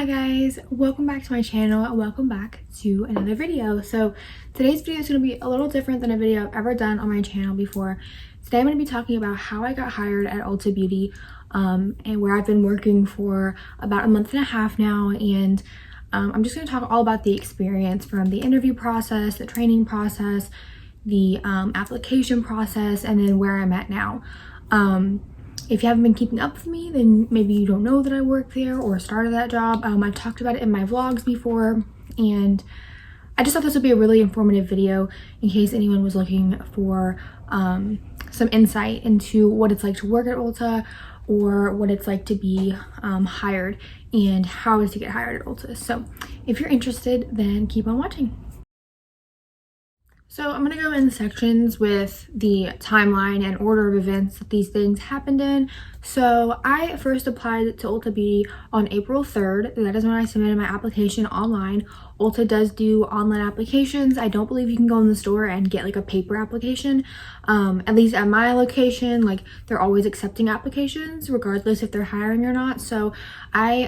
Hi guys, welcome back to my channel and welcome back to another video. So today's video is going to be a little different than a video I've ever done on my channel before. Today I'm going to be talking about how I got hired at Ulta Beauty and where I've been working for about a month and a half now, and I'm just going to talk all about the experience from the interview process, the training process, the application process, and then where I'm at now. If you haven't been keeping up with me, then maybe you don't know that I work there or started that job. I've talked about it in my vlogs before, and I just thought this would be a really informative video in case anyone was looking for some insight into what it's like to work at Ulta or what it's like to be hired and how is to get hired at Ulta. So if you're interested, then keep on watching. So I'm going to go in sections with the timeline and order of events that these things happened in. So I first applied to Ulta Beauty on April 3rd. That is when I submitted my application online. Ulta does do online applications. I don't believe you can go in the store and get like a paper application. At least at my location, like they're always accepting applications regardless if they're hiring or not. So I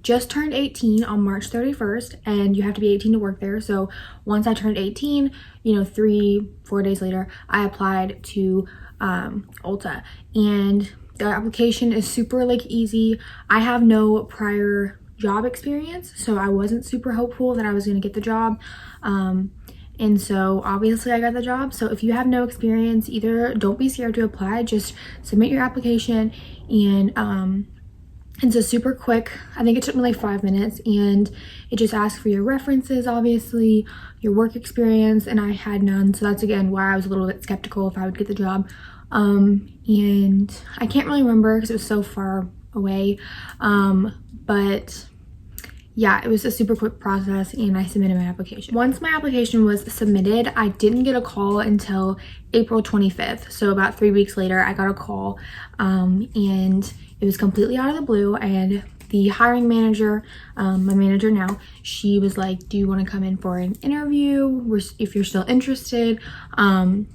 just turned 18 on March 31st, and you have to be 18 to work there. So once I turned 18, you know, 3-4 days later, I applied to Ulta, and the application is super like easy. I have no prior job experience, so I wasn't super hopeful that I was going to get the job, and so obviously I got the job. So if you have no experience, either don't be scared to apply, just submit your application, and it's a super quick, I think it took me like 5 minutes, and it just asks for your references, obviously, your work experience, and I had none. So that's again why I was a little bit skeptical if I would get the job. And I can't really remember because it was so far away. But yeah, it was a super quick process, and I submitted my application. Once my application was submitted, I didn't get a call until April 25th. So about 3 weeks later, I got a call, and it was completely out of the blue, and the hiring manager, my manager now, she was like, do you want to come in for an interview if you're still interested? And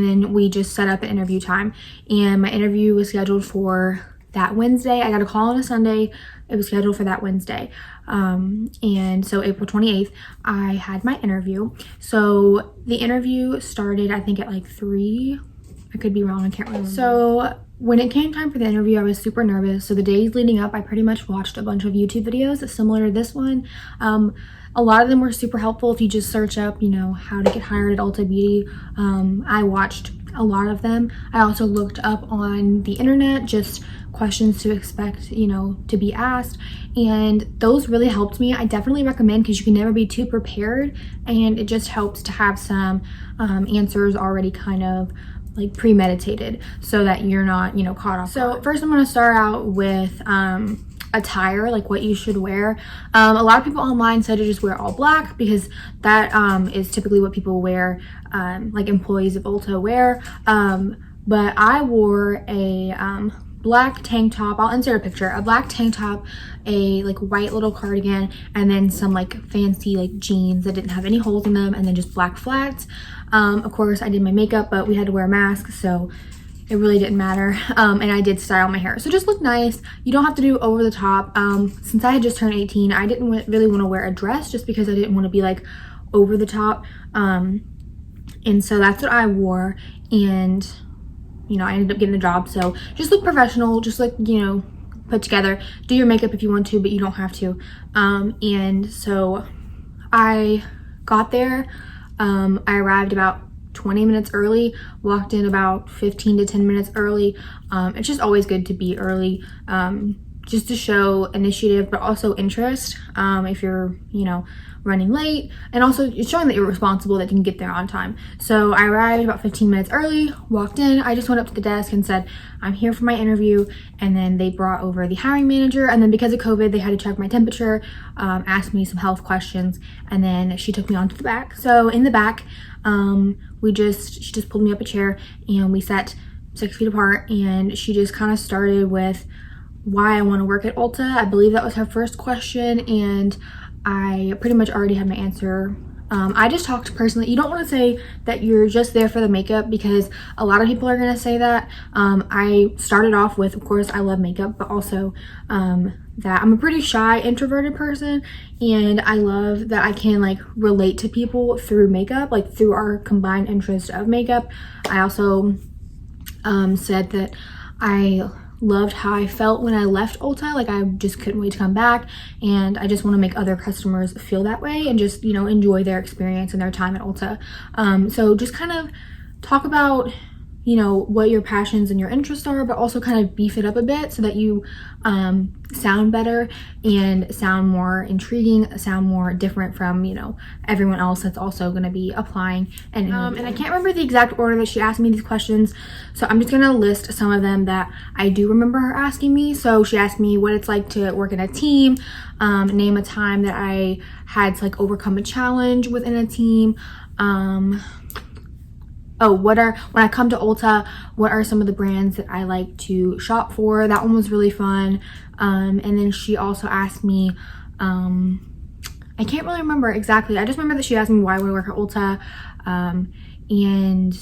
then we just set up an interview time, and my interview was scheduled for that Wednesday. I got a call on a Sunday. It was scheduled for that Wednesday. And so April 28th, I had my interview. So the interview started, I think, at like 3. I could be wrong, I can't remember. So when it came time for the interview, I was super nervous. So the days leading up, I pretty much watched a bunch of YouTube videos similar to this one. A lot of them were super helpful if you just search up, you know, how to get hired at Ulta Beauty. I watched a lot of them. I also looked up on the internet just questions to expect, you know, to be asked, and those really helped me. I definitely recommend, because you can never be too prepared, and it just helps to have some answers already kind of like premeditated so that you're not, you know, caught off guard. So first I'm going to start out with attire, like what you should wear. A lot of people online said to just wear all black, because that is typically what people wear, like employees of Ulta wear. But I wore a black tank top. I'll insert a picture. A black tank top, a like white little cardigan, and then some like fancy like jeans that didn't have any holes in them, and then just black flats. Of course I did my makeup, but we had to wear masks, so it really didn't matter. And I did style my hair, so just look nice. You don't have to do over the top. Since I had just turned 18, I didn't really want to wear a dress, just because I didn't want to be like over the top. And so that's what I wore, and you know, I ended up getting the job. So just look professional, just like, you know, put together. Do your makeup if you want to, but you don't have to. And so I got there. I arrived about 20 minutes early, walked in about 15 to 10 minutes early. It's just always good to be early, just to show initiative, but also interest, if you're, you know, running late, and also it's showing that you're responsible, that you can get there on time. So I arrived about 15 minutes early, walked in. I just went up to the desk and said, I'm here for my interview, and then they brought over the hiring manager, and then because of COVID, they had to check my temperature, ask me some health questions, and then she took me onto the back. So in the back, she just pulled me up a chair, and we sat 6 feet apart, and she just kind of started with why I want to work at Ulta. I believe that was her first question, and I pretty much already had my answer I just talked personally. You don't want to say that you're just there for the makeup, because a lot of people are going to say that. I started off with, of course, I love makeup, but also that I'm a pretty shy, introverted person, and I love that I can like relate to people through makeup, like through our combined interest of makeup. I also said that I loved how I felt when I left Ulta. Like, I just couldn't wait to come back, and I just want to make other customers feel that way and just, you know, enjoy their experience and their time at Ulta. So just kind of talk about, you know, what your passions and your interests are, but also kind of beef it up a bit so that you sound better and sound more intriguing, sound more different from, you know, everyone else that's also going to be applying. And I can't remember the exact order that she asked me these questions, so I'm just going to list some of them that I do remember her asking me. So she asked me what it's like to work in a team, name a time that I had to like overcome a challenge within a team, when I come to Ulta, what are some of the brands that I like to shop for? That one was really fun. And then she also asked me, I can't really remember exactly. I just remember that she asked me why I would work at Ulta. And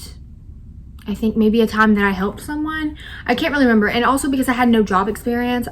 I think maybe a time that I helped someone. I can't really remember. And also because I had no job experience,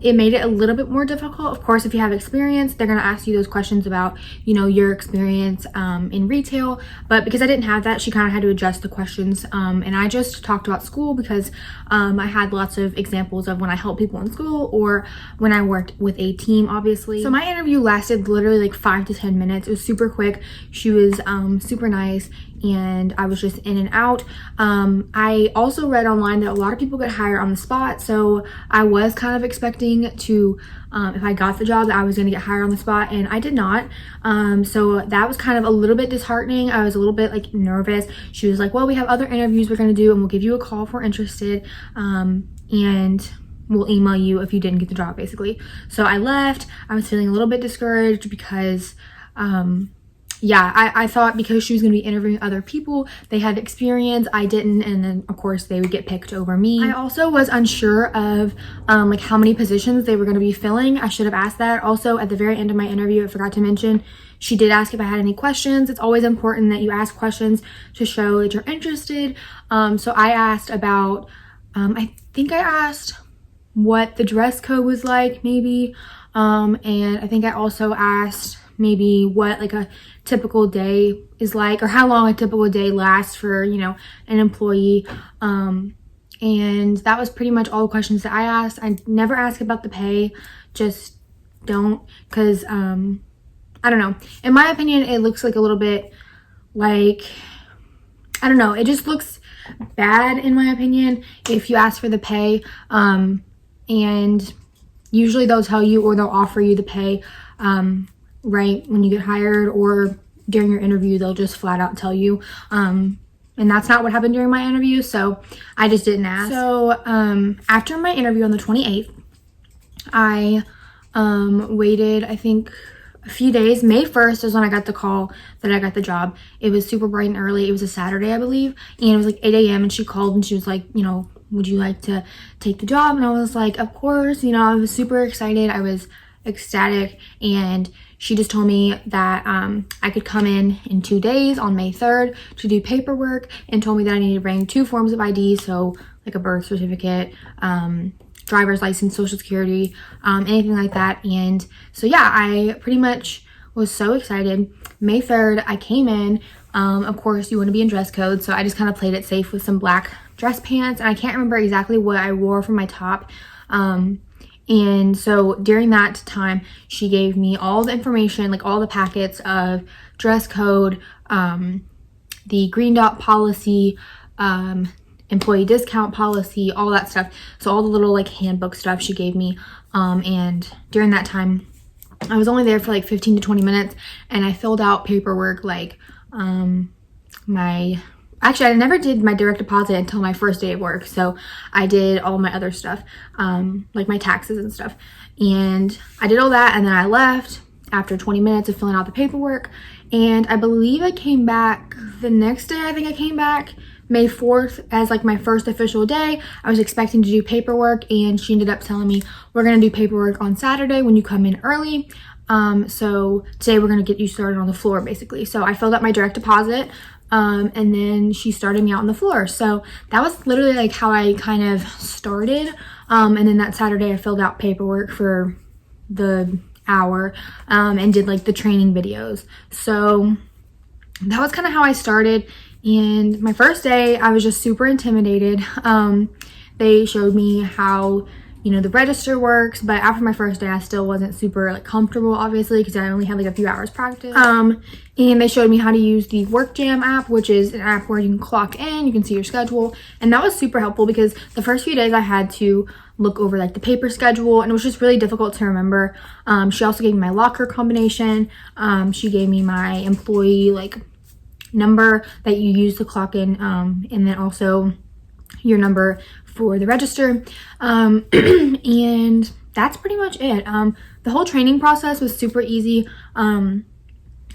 it made it a little bit more difficult. Of course, if you have experience, they're going to ask you those questions about, you know, your experience in retail. But because I didn't have that, she kind of had to adjust the questions. And I just talked about school because I had lots of examples of when I helped people in school or when I worked with a team, obviously. So my interview lasted literally like 5 to 10 minutes. It was super quick. She was super nice, and I was just in and out. I also read online that a lot of people get hired on the spot, so I was kind of expecting to, if I got the job, that I was going to get hired on the spot, and I did not. So that was kind of a little bit disheartening. I was a little bit like nervous. She was like, well, we have other interviews we're going to do, and we'll give you a call if we're interested, and we'll email you if you didn't get the job, basically. So I left. I was feeling a little bit discouraged because I thought because she was going to be interviewing other people, they had experience, I didn't, and then of course they would get picked over me. I also was unsure of like how many positions they were going to be filling. I should have asked that. Also, at the very end of my interview, I forgot to mention, she did ask if I had any questions. It's always important that you ask questions to show that you're interested. So I asked about, I think I asked what the dress code was like, maybe, and I think I also asked maybe what like a typical day is like, or how long a typical day lasts for, you know, an employee. And that was pretty much all the questions that I asked. I never asked about the pay, just don't, because I don't know, in my opinion it looks like a little bit like, I don't know, it just looks bad in my opinion if you ask for the pay. And usually they'll tell you, or they'll offer you the pay right when you get hired, or during your interview they'll just flat out tell you, and that's not what happened during my interview, so I just didn't ask. So after my interview on the 28th, I waited, I think, a few days. May 1st is when I got the call that I got the job. It was super bright and early. It was a Saturday, I believe, and it was like 8 a.m. and she called and she was like, you know, would you like to take the job? And I was like, of course. You know, I was super excited. I was ecstatic, and she just told me that I could come in 2 days on May 3rd to do paperwork, and told me that I needed to bring 2 forms of ID, so like a birth certificate, driver's license, social security, anything like that. And so yeah, I pretty much was so excited. May 3rd, I came in. Of course, you want to be in dress code, so I just kind of played it safe with some black dress pants, and I can't remember exactly what I wore for my top. And so during that time, she gave me all the information, like all the packets of dress code, the green dot policy, employee discount policy, all that stuff. So all the little like handbook stuff she gave me. And during that time, I was only there for like 15 to 20 minutes, and I filled out paperwork like Actually, I never did my direct deposit until my first day of work. So I did all my other stuff, like my taxes and stuff. And I did all that, and then I left after 20 minutes of filling out the paperwork. And I believe I came back the next day. I think I came back May 4th as like my first official day. I was expecting to do paperwork, and she ended up telling me, we're going to do paperwork on Saturday when you come in early. So today we're gonna get you started on the floor basically. So I filled out my direct deposit, and then she started me out on the floor. So that was literally like how I kind of started. And then that Saturday I filled out paperwork for the hour, and did like the training videos. So that was kind of how I started. And my first day I was just super intimidated. They showed me how, you know, the register works, but after my first day I still wasn't super like comfortable, obviously, because I only had like a few hours practice. And they showed me how to use the WorkJam app, which is an app where you can clock in, you can see your schedule, and that was super helpful because the first few days I had to look over like the paper schedule and it was just really difficult to remember. She also gave me my locker combination. She gave me my employee like number that you use to clock in, and then also your number for the register. And that's pretty much it. The whole training process was super easy. And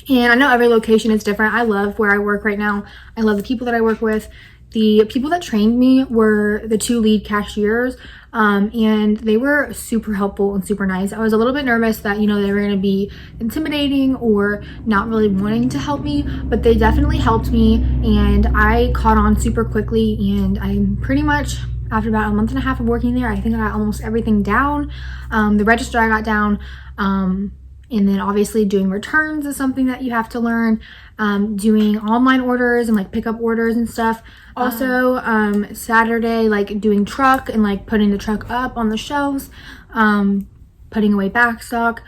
I know every location is different. I love where I work right now. I love the people that I work with. The people that trained me were the 2 lead cashiers, and they were super helpful and super nice. I was a little bit nervous that, you know, they were going to be intimidating or not really wanting to help me, but they definitely helped me, and I caught on super quickly. And I'm pretty much, after about a month and a half of working there, I think I got almost everything down. The register I got down, and then obviously doing returns is something that you have to learn. Doing online orders and like pickup orders and stuff. Also, Saturday, like doing truck and like putting the truck up on the shelves, putting away back stock,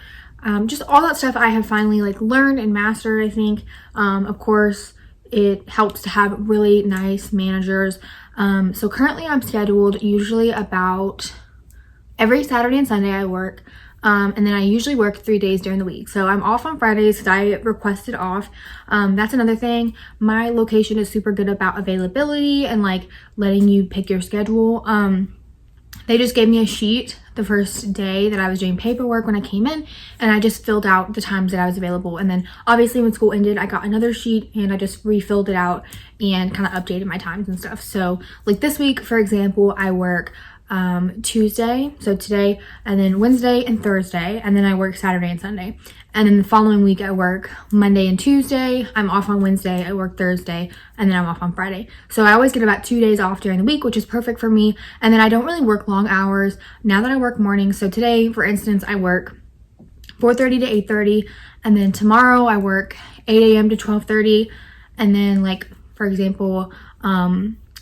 just all that stuff I have finally like learned and mastered, I think. Of course, it helps to have really nice managers. So currently I'm scheduled usually about every Saturday and Sunday I work. And then I usually work 3 days during the week. So I'm off on Fridays because I requested off. That's another thing. My location is super good about availability and like letting you pick your schedule. They just gave me a sheet the first day that I was doing paperwork when I came in, and I just filled out the times that I was available. And then obviously when school ended, I got another sheet and I just refilled it out and kind of updated my times and stuff. So like this week, for example, I work Tuesday, so today, and then Wednesday and Thursday, and then I work Saturday and Sunday. And then the following week I work Monday and Tuesday, I'm off on Wednesday, I work Thursday, and then I'm off on Friday. So I always get about 2 days off during the week, which is perfect for me. And then I don't really work long hours now that I work mornings. So today, for instance, I work 4:30 to 8:30, and then tomorrow I work 8 a.m. to 12:30. And then, like, for example,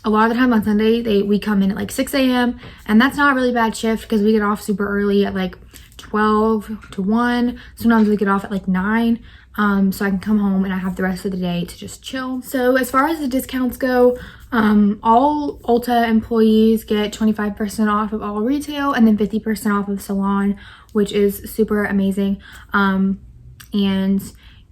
a lot of the time on Sunday, we come in at like 6 a.m. and that's not a really bad shift because we get off super early at like 12 to 1. Sometimes we get off at like 9. So I can come home and I have the rest of the day to just chill. So as far as the discounts go, all Ulta employees get 25% off of all retail and then 50% off of salon, which is super amazing. And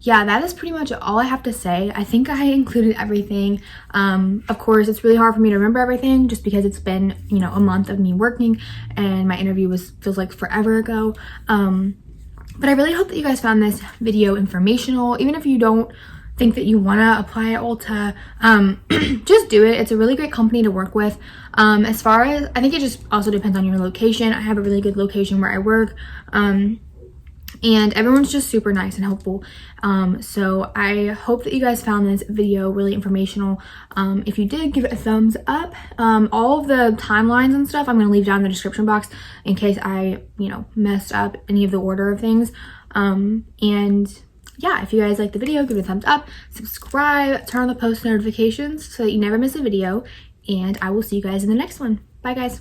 yeah, that is pretty much all I have to say. I think I included everything. Of course, it's really hard for me to remember everything just because it's been, you know, a month of me working and my interview feels like forever ago. But I really hope that you guys found this video informational. Even if you don't think that you want to apply at Ulta, just do it. It's a really great company to work with. As far as, I think it just also depends on your location. I have a really good location where I work. And everyone's just super nice and helpful. So I hope that you guys found this video really informational. If you did, give it a thumbs up. All of the timelines and stuff I'm going to leave down in the description box in case I, you know, messed up any of the order of things. And yeah, if you guys like the video, give it a thumbs up, subscribe, turn on the post notifications so that you never miss a video. And I will see you guys in the next one. Bye, guys.